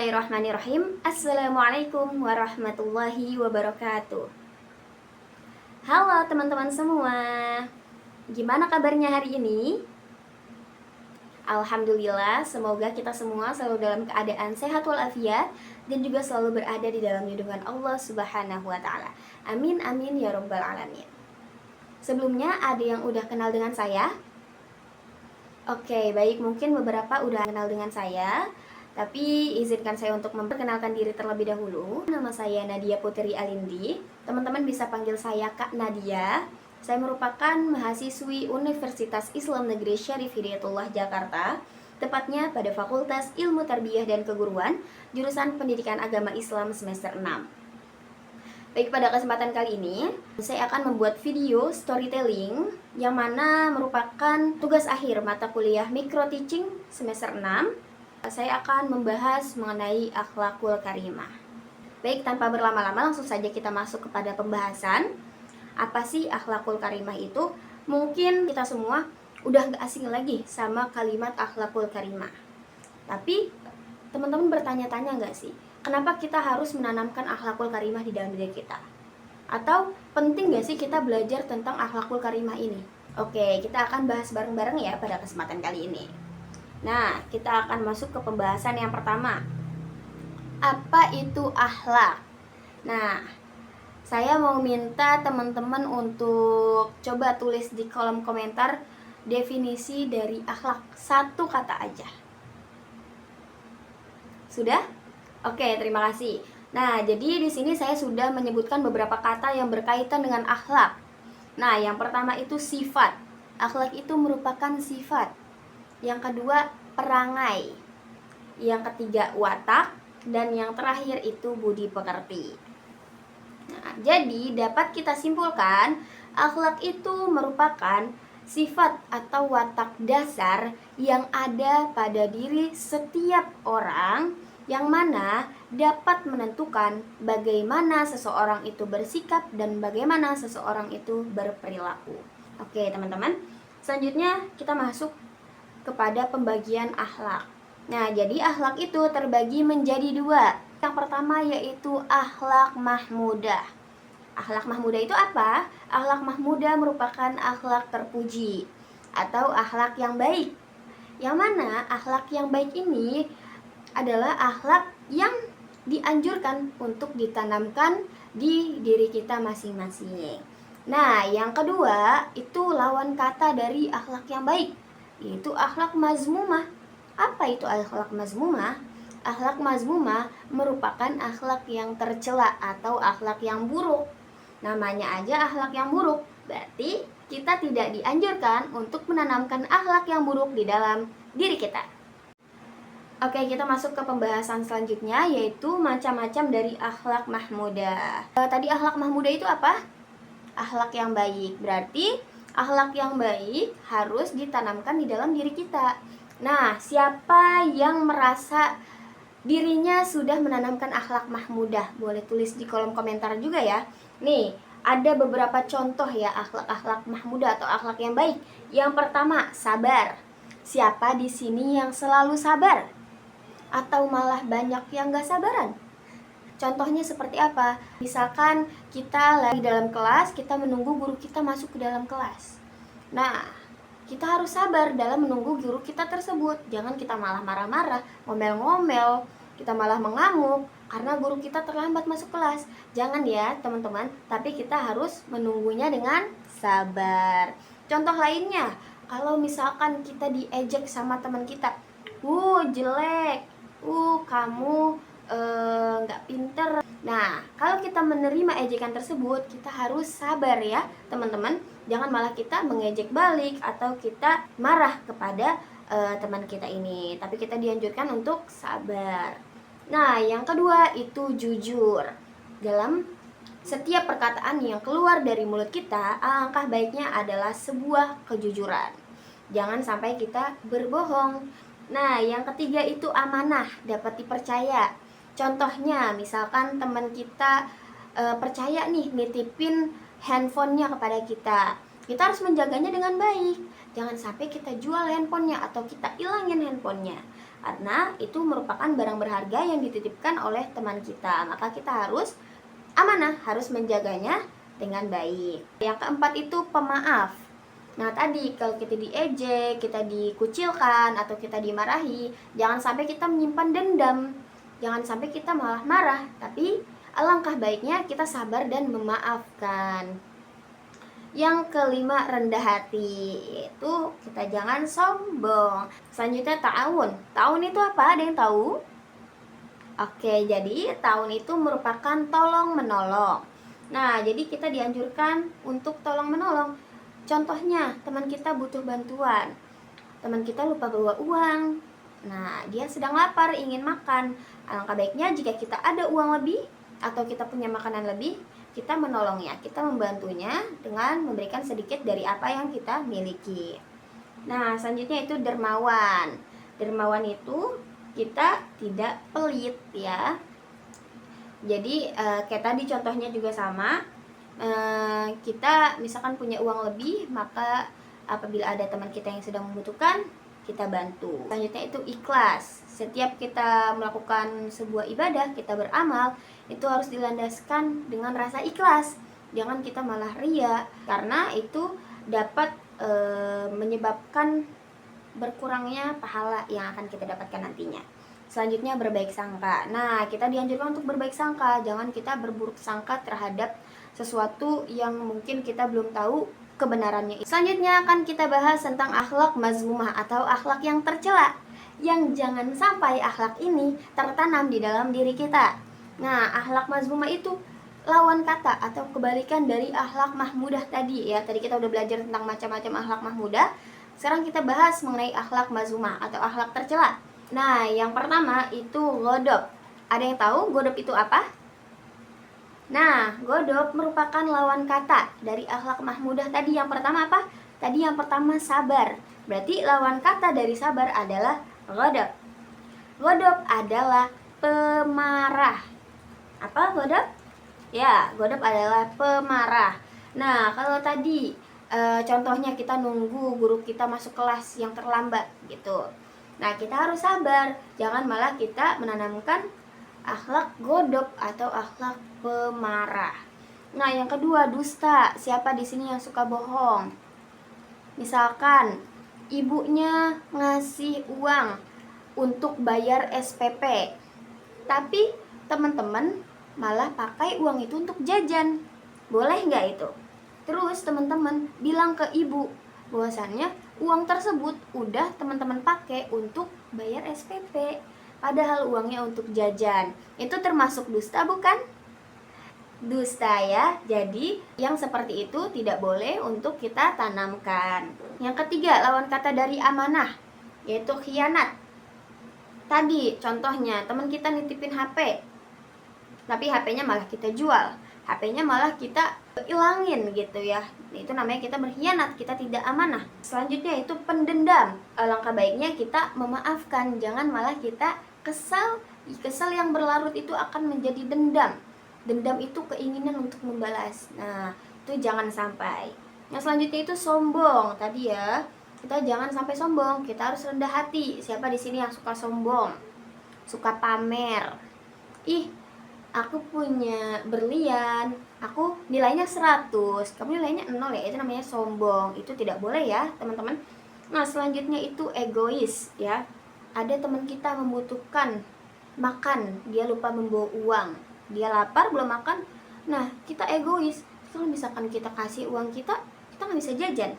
Bismillahirrahmanirrahim. Assalamualaikum warahmatullahi wabarakatuh. Halo teman-teman semua. Gimana kabarnya hari ini? Alhamdulillah, semoga kita semua selalu dalam keadaan sehat walafiat dan juga selalu berada di dalam lindungan Allah Subhanahu wa taala. Amin amin ya rabbal alamin. Sebelumnya ada yang udah kenal dengan saya? Oke, baik, mungkin beberapa udah kenal dengan saya. Tapi izinkan saya untuk memperkenalkan diri terlebih dahulu. Nama saya Nadia Putri Alindi. Teman-teman bisa panggil saya Kak Nadia. Saya merupakan mahasiswi Universitas Islam Negeri Syarif Hidayatullah Jakarta, tepatnya pada Fakultas Ilmu Tarbiyah dan Keguruan, jurusan Pendidikan Agama Islam semester 6. Baik, pada kesempatan kali ini saya akan membuat video storytelling yang mana merupakan tugas akhir mata kuliah Micro Teaching semester 6. Saya akan membahas mengenai akhlakul karimah. Baik, tanpa berlama-lama langsung saja kita masuk kepada pembahasan. Apa sih akhlakul karimah itu? Mungkin kita semua udah gak asing lagi sama kalimat akhlakul karimah. Tapi teman-teman bertanya-tanya gak sih, kenapa kita harus menanamkan akhlakul karimah di dalam diri kita? Atau penting gak sih kita belajar tentang akhlakul karimah ini? Oke, kita akan bahas bareng-bareng ya pada kesempatan kali ini. Nah, kita akan masuk ke pembahasan yang pertama. Apa itu akhlak? Nah, saya mau minta teman-teman untuk coba tulis di kolom komentar definisi dari akhlak. Satu kata aja. Sudah? Oke, terima kasih. Nah, jadi di sini saya sudah menyebutkan beberapa kata yang berkaitan dengan akhlak. Nah, yang pertama itu sifat. Akhlak itu merupakan sifat. Yang kedua, perangai. Yang ketiga, watak. Dan yang terakhir itu budi pekerti. Nah, jadi dapat kita simpulkan, akhlak itu merupakan sifat atau watak dasar yang ada pada diri setiap orang, yang mana dapat menentukan bagaimana seseorang itu bersikap dan bagaimana seseorang itu berperilaku. Oke teman-teman, selanjutnya kita masuk kepada pembagian akhlak. Nah, jadi akhlak itu terbagi menjadi dua. Yang pertama yaitu akhlak mahmudah. Akhlak mahmudah itu apa? Akhlak mahmudah merupakan akhlak terpuji atau akhlak yang baik. Yang mana akhlak yang baik ini adalah akhlak yang dianjurkan untuk ditanamkan di diri kita masing-masing. Nah, yang kedua itu lawan kata dari akhlak yang baik, yaitu akhlak mazmumah. Apa itu akhlak mazmumah? Akhlak mazmumah merupakan akhlak yang tercela atau akhlak yang buruk. Namanya aja akhlak yang buruk, berarti kita tidak dianjurkan untuk menanamkan akhlak yang buruk di dalam diri kita. Oke, kita masuk ke pembahasan selanjutnya, yaitu macam-macam dari akhlak mahmudah. Tadi akhlak mahmudah itu apa? Akhlak yang baik. Berarti akhlak yang baik harus ditanamkan di dalam diri kita. Nah, siapa yang merasa dirinya sudah menanamkan akhlak mahmudah? Boleh tulis di kolom komentar juga ya. Nih, ada beberapa contoh ya akhlak-akhlak mahmudah atau akhlak yang baik. Yang pertama, sabar. Siapa di sini yang selalu sabar? Atau malah banyak yang gak sabaran? Contohnya seperti apa? Misalkan kita lagi dalam kelas, kita menunggu guru kita masuk ke dalam kelas. Nah, kita harus sabar dalam menunggu guru kita tersebut. Jangan kita malah marah-marah, ngomel-ngomel, kita malah mengamuk karena guru kita terlambat masuk kelas. Jangan ya teman-teman, tapi kita harus menunggunya dengan sabar. Contoh lainnya, kalau misalkan kita diejek sama teman kita, jelek, kamu nggak pinter. Nah, kalau kita menerima ejekan tersebut, kita harus sabar ya teman-teman. Jangan malah kita mengejek balik atau kita marah kepada teman kita ini. Tapi kita dianjurkan untuk sabar. Nah, yang kedua itu jujur. Dalam setiap perkataan yang keluar dari mulut kita, alangkah baiknya adalah sebuah kejujuran. Jangan sampai kita berbohong. Nah, yang ketiga itu amanah, dapat dipercaya. Contohnya, misalkan teman kita percaya nih nitipin handphonenya kepada kita. Kita harus menjaganya dengan baik. Jangan sampai kita jual handphonenya atau kita ilangin handphonenya. karena itu merupakan barang berharga yang dititipkan oleh teman kita. Maka kita harus amanah, harus menjaganya dengan baik. Yang keempat itu pemaaf. Nah tadi kalau kita diejek, kita dikucilkan, atau kita dimarahi, jangan sampai kita menyimpan dendam, jangan sampai kita malah marah, tapi alangkah baiknya kita sabar dan memaafkan. Yang kelima, rendah hati, yaitu kita jangan sombong. Selanjutnya ta'awun. Ta'awun itu apa? Ada yang tahu? Oke, jadi ta'awun itu merupakan tolong menolong. Nah, jadi kita dianjurkan untuk tolong menolong. Contohnya, teman kita butuh bantuan, teman kita lupa bawa uang. Nah, dia sedang lapar, ingin makan. Alangkah baiknya jika kita ada uang lebih atau kita punya makanan lebih, kita menolongnya, kita membantunya dengan memberikan sedikit dari apa yang kita miliki. Nah, selanjutnya itu dermawan. Dermawan itu kita tidak pelit ya. Jadi kayak tadi contohnya juga sama. Kita misalkan punya uang lebih, maka apabila ada teman kita yang sedang membutuhkan, kita bantu. Selanjutnya itu ikhlas. Setiap kita melakukan sebuah ibadah, kita beramal, itu harus dilandaskan dengan rasa ikhlas. Jangan kita malah ria, karena itu dapat menyebabkan berkurangnya pahala yang akan kita dapatkan nantinya. Selanjutnya berbaik sangka. Nah, kita dianjurkan untuk berbaik sangka. Jangan kita berburuk sangka terhadap sesuatu yang mungkin kita belum tahu kebenarannya. Selanjutnya akan kita bahas tentang akhlak mazmumah atau akhlak yang tercela, yang jangan sampai akhlak ini tertanam di dalam diri kita. Nah, akhlak mazmumah itu lawan kata atau kebalikan dari akhlak mahmudah tadi ya. Tadi kita udah belajar tentang macam-macam akhlak mahmudah. Sekarang kita bahas mengenai akhlak mazmumah atau akhlak tercela. Nah, yang pertama itu godop. Ada yang tahu godop itu apa? Nah, godop merupakan lawan kata dari akhlak mahmudah tadi. Yang pertama apa? Tadi yang pertama sabar. Berarti lawan kata dari sabar adalah godop. Godop adalah pemarah. Apa godop? Ya, godop adalah pemarah. Nah, kalau tadi contohnya kita nunggu guru kita masuk kelas yang terlambat gitu. Nah, kita harus sabar. Jangan malah kita menanamkan akhlak godop atau akhlak pemarah. Nah, yang kedua dusta. Siapa di sini yang suka bohong? Misalkan ibunya ngasih uang untuk bayar SPP, tapi teman-teman malah pakai uang itu untuk jajan. Boleh nggak itu? Terus teman-teman bilang ke ibu bahwasannya uang tersebut udah teman-teman pakai untuk bayar SPP, padahal uangnya untuk jajan. Itu termasuk dusta bukan? Dusta ya. Jadi yang seperti itu tidak boleh untuk kita tanamkan. Yang ketiga, lawan kata dari amanah, yaitu khianat. Tadi contohnya teman kita nitipin HP, tapi HP-nya malah kita jual, HP-nya malah kita ilangin gitu ya. Itu namanya kita berkhianat, kita tidak amanah. Selanjutnya itu pendendam. Alangkah baiknya kita memaafkan, jangan malah kita kesal. Kesal yang berlarut itu akan menjadi dendam. Dendam itu keinginan untuk membalas. Nah, itu jangan sampai. Yang selanjutnya itu sombong. Tadi ya, kita jangan sampai sombong, kita harus rendah hati. Siapa di sini yang suka sombong? Suka pamer. Ih, aku punya berlian, aku nilainya 100, kamu nilainya 0 ya, itu namanya sombong. Itu tidak boleh ya teman-teman. Nah, selanjutnya itu egois ya. Ada teman kita membutuhkan makan, dia lupa membawa uang, dia lapar belum makan. Nah, kita egois. Kalau misalkan kita kasih uang kita nggak bisa jajan.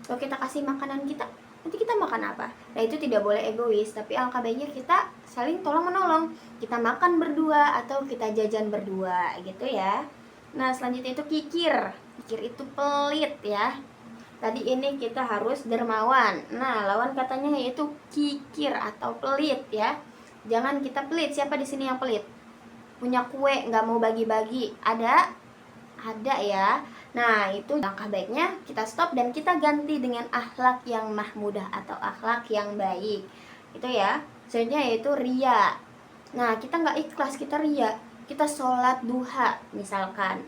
Kalau kita kasih makanan kita, nanti kita makan apa? Nah, itu tidak boleh egois, tapi alangkah baiknya kita saling tolong menolong. Kita makan berdua atau kita jajan berdua gitu ya. Nah, selanjutnya itu kikir. Kikir itu pelit ya. Tadi ini kita harus dermawan. Nah, lawan katanya yaitu kikir atau pelit ya. Jangan kita pelit. Siapa di sini yang pelit? Punya kue nggak mau bagi-bagi? Ada? Ada ya. Nah, itu langkah baiknya kita stop dan kita ganti dengan akhlak yang mahmudah atau akhlak yang baik. Itu ya. Selanjutnya yaitu ria. Nah, kita nggak ikhlas, kita ria. Kita sholat duha misalkan.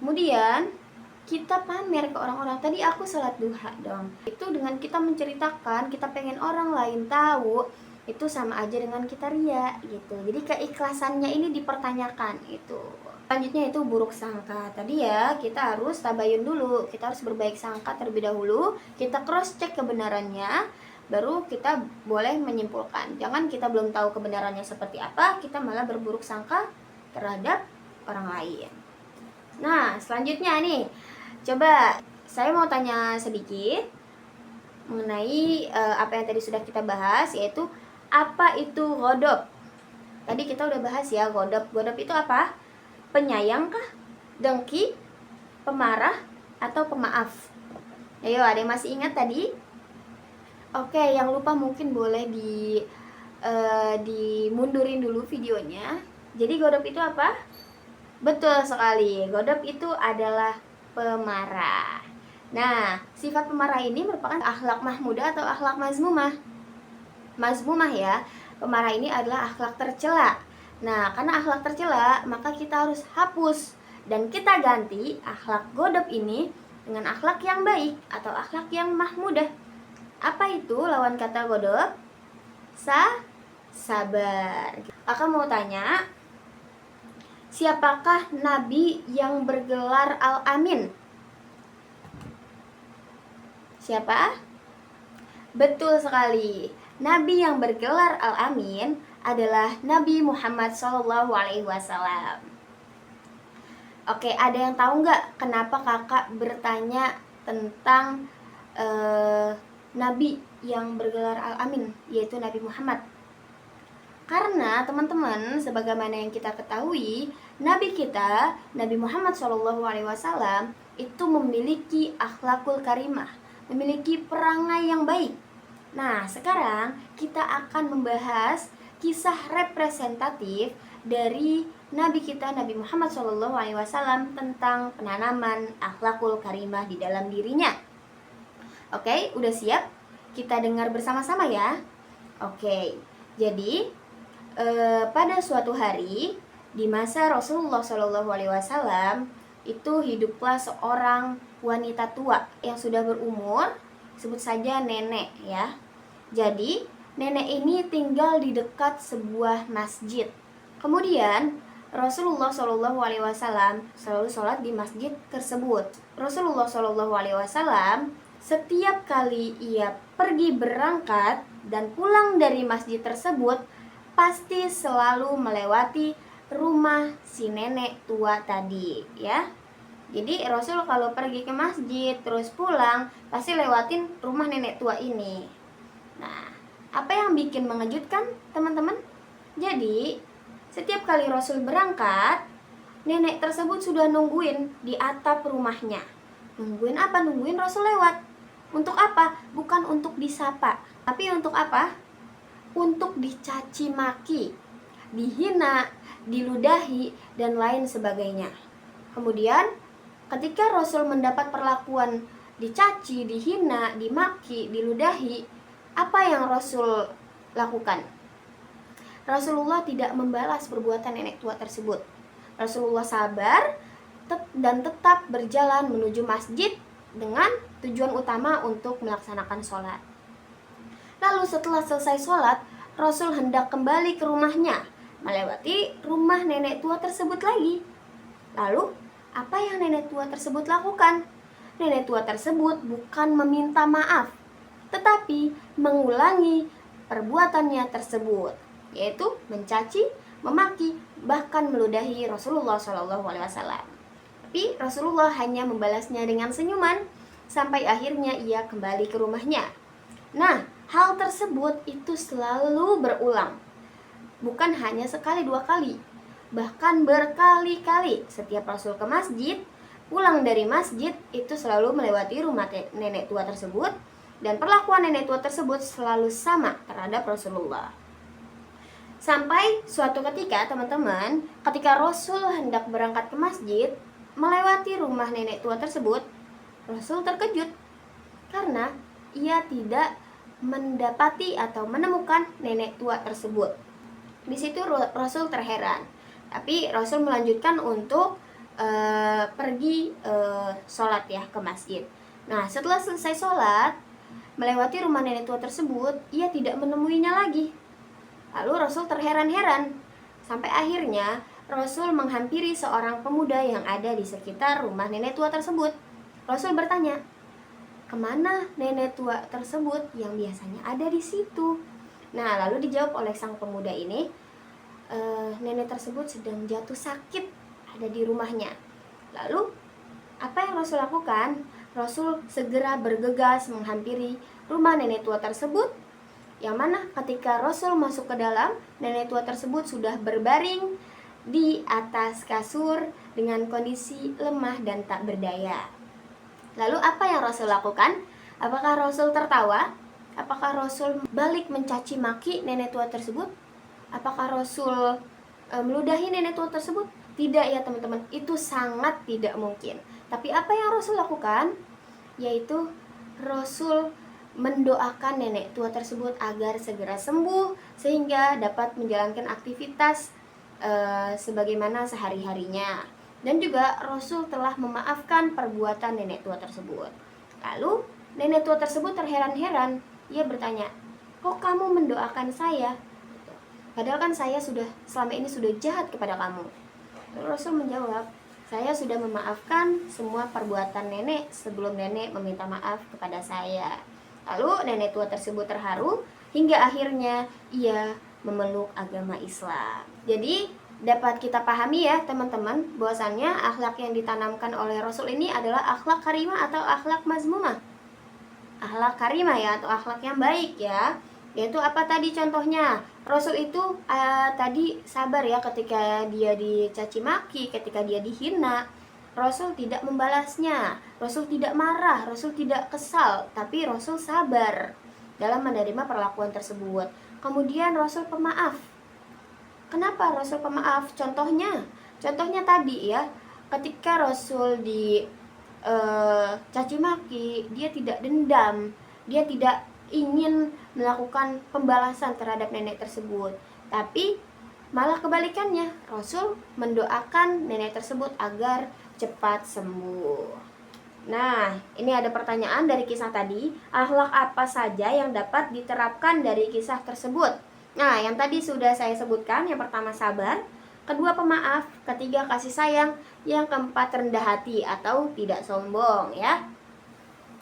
Kemudian kita pamer ke orang-orang, tadi aku sholat duha dong. Itu dengan kita menceritakan, kita pengen orang lain tahu itu sama aja dengan kita ria gitu. Jadi keikhlasannya ini dipertanyakan itu. Selanjutnya itu buruk sangka. Tadi ya kita harus tabayun dulu, kita harus berbaik sangka terlebih dahulu, kita cross check kebenarannya, baru kita boleh menyimpulkan. Jangan kita belum tahu kebenarannya seperti apa, kita malah berburuk sangka terhadap orang lain. Nah selanjutnya nih, coba saya mau tanya sedikit mengenai apa yang tadi sudah kita bahas, yaitu apa itu ghadab. Tadi kita udah bahas ya ghadab. Ghadab itu apa? Penyayang kah? Dengki? Pemarah? Atau pemaaf? Ayo, ada yang masih ingat tadi? Oke, yang lupa mungkin boleh dimundurin dulu videonya. Jadi ghadab itu apa? Betul sekali, ghadab itu adalah pemarah. Nah, sifat pemarah ini merupakan akhlak mahmudah atau akhlak mazmumah. Mazmumah ya, pemarah ini adalah akhlak tercela. Nah, karena akhlak tercela, maka kita harus hapus dan kita ganti akhlak ghadab ini dengan akhlak yang baik atau akhlak yang mahmudah. Apa itu lawan kata ghadab? Sabar. Aku mau tanya, siapakah nabi yang bergelar Al-Amin? Siapa? Betul sekali. Nabi yang bergelar Al-Amin adalah Nabi Muhammad SAW. Oke, ada yang tahu nggak kenapa kakak bertanya tentang Nabi yang bergelar Al-Amin, yaitu Nabi Muhammad? Karena teman-teman, sebagaimana yang kita ketahui, Nabi kita, Nabi Muhammad SAW, itu memiliki akhlakul karimah, memiliki perangai yang baik. Nah, sekarang kita akan membahas kisah representatif dari Nabi kita, Nabi Muhammad SAW, tentang penanaman akhlakul karimah di dalam dirinya. Oke, udah siap? Kita dengar bersama-sama ya. Oke, jadi pada suatu hari di masa Rasulullah SAW itu hiduplah seorang wanita tua yang sudah berumur, sebut saja nenek ya. Jadi nenek ini tinggal di dekat sebuah masjid. Kemudian Rasulullah SAW selalu sholat di masjid tersebut. Rasulullah SAW setiap kali ia pergi berangkat dan pulang dari masjid tersebut, pasti selalu melewati rumah si nenek tua tadi ya. Jadi Rasul kalau pergi ke masjid terus pulang pasti lewatin rumah nenek tua ini. Nah, apa yang bikin mengejutkan teman-teman? Jadi setiap kali Rasul berangkat, nenek tersebut sudah nungguin di atap rumahnya. Nungguin apa? Nungguin Rasul lewat. Untuk apa? Bukan untuk disapa, tapi untuk apa? Untuk dicaci maki, dihina, diludahi, dan lain sebagainya. Kemudian ketika Rasul mendapat perlakuan dicaci, dihina, dimaki, diludahi, apa yang Rasul lakukan? Rasulullah tidak membalas perbuatan nenek tua tersebut. Rasulullah sabar dan tetap berjalan menuju masjid dengan tujuan utama untuk melaksanakan sholat. Lalu setelah selesai sholat, Rasul hendak kembali ke rumahnya, melewati rumah nenek tua tersebut lagi. Lalu, apa yang nenek tua tersebut lakukan? Nenek tua tersebut bukan meminta maaf, tetapi mengulangi perbuatannya tersebut, yaitu mencaci, memaki, bahkan meludahi Rasulullah SAW. Tapi Rasulullah hanya membalasnya dengan senyuman, sampai akhirnya ia kembali ke rumahnya. Nah, hal tersebut itu selalu berulang, bukan hanya sekali dua kali, bahkan berkali-kali. Setiap Rasul ke masjid, pulang dari masjid itu selalu melewati rumah nenek tua tersebut, dan perlakuan nenek tua tersebut selalu sama terhadap Rasulullah. Sampai suatu ketika teman-teman, ketika Rasul hendak berangkat ke masjid, melewati rumah nenek tua tersebut, Rasul terkejut karena ia tidak mendapati atau menemukan nenek tua tersebut. Di situ Rasul terheran, tapi Rasul melanjutkan untuk pergi sholat ya ke masjid. Nah, setelah selesai sholat, melewati rumah nenek tua tersebut, ia tidak menemuinya lagi. Lalu Rasul terheran-heran. Sampai akhirnya Rasul menghampiri seorang pemuda yang ada di sekitar rumah nenek tua tersebut. Rasul bertanya, kemana nenek tua tersebut yang biasanya ada di situ? Nah, lalu dijawab oleh sang pemuda ini, nenek tersebut sedang jatuh sakit ada di rumahnya. Lalu, apa yang Rasul lakukan? Rasul segera bergegas menghampiri rumah nenek tua tersebut, yang mana ketika Rasul masuk ke dalam, nenek tua tersebut sudah berbaring di atas kasur dengan kondisi lemah dan tak berdaya. Lalu apa yang Rasul lakukan? Apakah Rasul tertawa? Apakah Rasul balik mencaci maki nenek tua tersebut? Apakah Rasul meludahi nenek tua tersebut? Tidak ya teman-teman, itu sangat tidak mungkin. Tapi apa yang Rasul lakukan? Yaitu Rasul mendoakan nenek tua tersebut agar segera sembuh sehingga dapat menjalankan aktivitas sebagaimana sehari-harinya. Dan juga Rasul telah memaafkan perbuatan nenek tua tersebut. Lalu nenek tua tersebut terheran-heran. Ia bertanya, kok kamu mendoakan saya? Padahal kan saya selama ini sudah jahat kepada kamu. Lalu Rasul menjawab, saya sudah memaafkan semua perbuatan nenek sebelum nenek meminta maaf kepada saya. Lalu nenek tua tersebut terharu hingga akhirnya ia memeluk agama Islam. Jadi dapat kita pahami ya teman-teman, bahwasannya akhlak yang ditanamkan oleh Rasul ini adalah akhlak karimah atau akhlak mazmumah. Akhlak karimah ya, atau akhlak yang baik ya. Yaitu apa tadi contohnya? Rasul itu tadi sabar ya ketika dia dicaci maki, ketika dia dihina. Rasul tidak membalasnya, Rasul tidak marah, Rasul tidak kesal, tapi Rasul sabar dalam menerima perlakuan tersebut. Kemudian Rasul pemaaf. Kenapa Rasul pemaaf? Contohnya tadi ya, ketika Rasul caci maki, dia tidak dendam, dia tidak ingin melakukan pembalasan terhadap nenek tersebut, tapi malah kebalikannya, Rasul mendoakan nenek tersebut agar cepat sembuh. Nah, ini ada pertanyaan dari kisah tadi, akhlak apa saja yang dapat diterapkan dari kisah tersebut? Nah, yang tadi sudah saya sebutkan, yang pertama sabar, kedua pemaaf, ketiga kasih sayang, yang keempat rendah hati atau tidak sombong ya.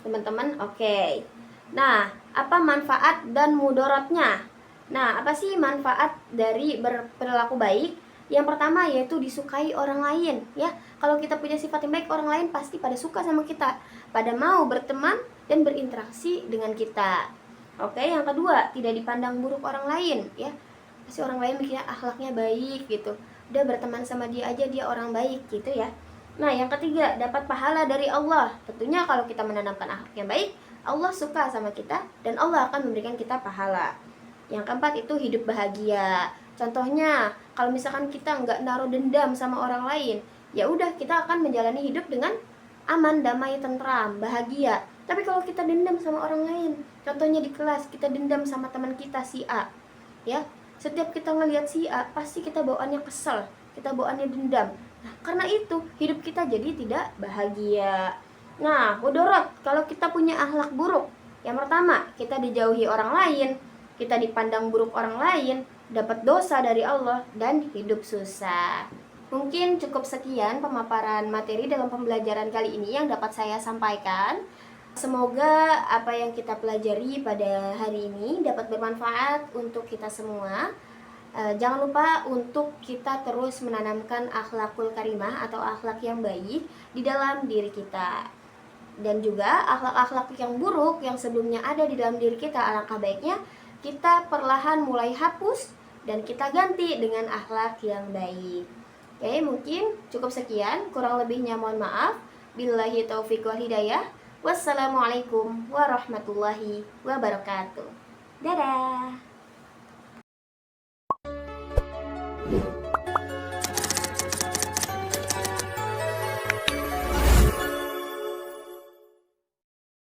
Teman-teman, oke. Nah, apa manfaat dan mudaratnya? Nah, apa sih manfaat dari berperilaku baik? Yang pertama yaitu disukai orang lain ya. Kalau kita punya sifat yang baik, orang lain pasti pada suka sama kita, pada mau berteman dan berinteraksi dengan kita. Oke, yang kedua, tidak dipandang buruk orang lain ya. Pasti orang lain mikirnya akhlaknya baik gitu, udah berteman sama dia aja dia orang baik gitu ya. Nah, yang ketiga, dapat pahala dari Allah. Tentunya kalau kita menanamkan akhlak yang baik, Allah suka sama kita dan Allah akan memberikan kita pahala. Yang keempat itu hidup bahagia. Contohnya, kalau misalkan kita nggak naruh dendam sama orang lain, ya udah kita akan menjalani hidup dengan aman, damai, tentram, bahagia. Tapi kalau kita dendam sama orang lain, contohnya di kelas kita dendam sama teman kita si A, ya, setiap kita ngelihat si A, pasti kita bawaannya kesel, kita bawaannya dendam. Nah, karena itu hidup kita jadi tidak bahagia. Nah, mudarat kalau kita punya akhlak buruk, yang pertama kita dijauhi orang lain, kita dipandang buruk orang lain, dapat dosa dari Allah, dan hidup susah. Mungkin cukup sekian pemaparan materi dalam pembelajaran kali ini yang dapat saya sampaikan. Semoga apa yang kita pelajari pada hari ini dapat bermanfaat untuk kita semua. Jangan lupa untuk kita terus menanamkan akhlakul karimah atau akhlak yang baik di dalam diri kita. Dan juga akhlak-akhlak yang buruk yang sebelumnya ada di dalam diri kita, alangkah baiknya kita perlahan mulai hapus dan kita ganti dengan akhlak yang baik. Oke, mungkin cukup sekian, kurang lebihnya mohon maaf. Billahi taufiq wal hidayah. Wassalamualaikum warahmatullahi wabarakatuh. Dadah.